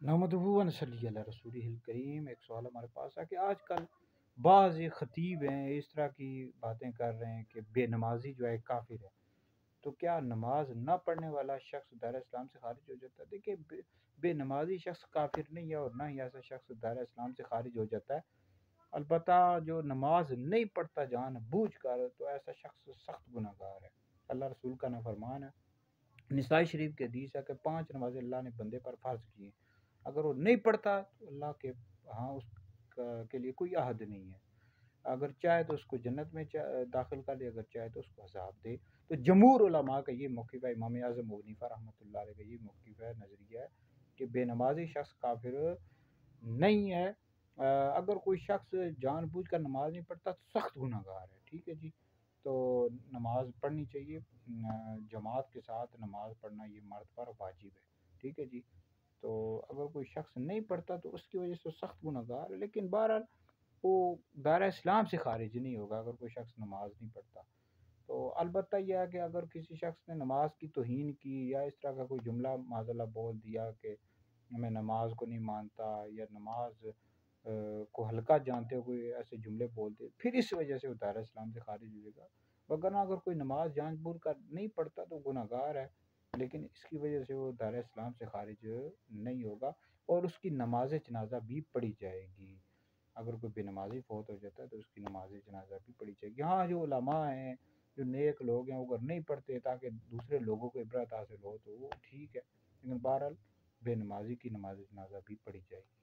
نحمدہ و نصلی علی رسولہ الکریم۔ ایک سوال ہمارے پاس ہے کہ آج کل بعض خطیب ہیں اس طرح کی باتیں کر رہے ہیں کہ بے نمازی جو ہے کافر ہے، تو کیا نماز نہ پڑھنے والا شخص دائرہ اسلام سے خارج ہو جاتا ہے؟ دیکھیے، بے نمازی شخص کافر نہیں ہے اور نہ ہی ایسا شخص دائرہ اسلام سے خارج ہو جاتا ہے۔ البتہ جو نماز نہیں پڑھتا جان بوجھ کر، تو ایسا شخص سخت گناہ گار ہے۔ اللہ رسول کا فرمان ہے، نسائی شریف کے حدیث ہے کہ 5 نمازیں اللہ نے بندے پر فرض کی ہیں، اگر وہ نہیں پڑھتا تو اللہ کے ہاں اس کے لیے کوئی عہد نہیں ہے، اگر چاہے تو اس کو جنت میں داخل کر دے، اگر چاہے تو اس کو عذاب دے۔ تو جمہور علماء کا یہ موقف ہے، امام اعظم ابو حنیفہ رحمۃ اللہ علیہ کا یہ موقف ہے، نظریہ ہے کہ بے نمازی شخص کافر نہیں ہے۔ اگر کوئی شخص جان بوجھ کر نماز نہیں پڑھتا تو سخت گناہ گار ہے، ٹھیک ہے جی۔ تو نماز پڑھنی چاہیے، جماعت کے ساتھ نماز پڑھنا یہ مرد پر واجب ہے، ٹھیک ہے جی۔ تو اگر کوئی شخص نہیں پڑھتا تو اس کی وجہ سے سخت گناہ گار ہے، لیکن بہرحال وہ دائرہ اسلام سے خارج نہیں ہوگا اگر کوئی شخص نماز نہیں پڑھتا۔ تو البتہ یہ ہے کہ اگر کسی شخص نے نماز کی توہین کی یا اس طرح کا کوئی جملہ معاذ اللہ بول دیا کہ میں نماز کو نہیں مانتا، یا نماز کو ہلکا جانتے ہو کوئی ایسے جملے بولتے، پھر اس وجہ سے وہ دائرہ اسلام سے خارج ہو جائے گا۔ وگرنہ اگر کوئی نماز جان بوجھ کر نہیں پڑھتا تو گناہ گار ہے، لیکن اس کی وجہ سے وہ دائرہ اسلام سے خارج نہیں ہوگا، اور اس کی نماز جنازہ بھی پڑھی جائے گی۔ اگر کوئی بے نمازی فوت ہو جاتا ہے تو اس کی نماز جنازہ بھی پڑھی جائے گی۔ ہاں، جو علماء ہیں، جو نیک لوگ ہیں، وہ اگر نہیں پڑھتے تاکہ دوسرے لوگوں کو عبرت حاصل ہو تو وہ ٹھیک ہے، لیکن بہرحال بے نمازی کی نماز جنازہ بھی پڑھی جائے گی۔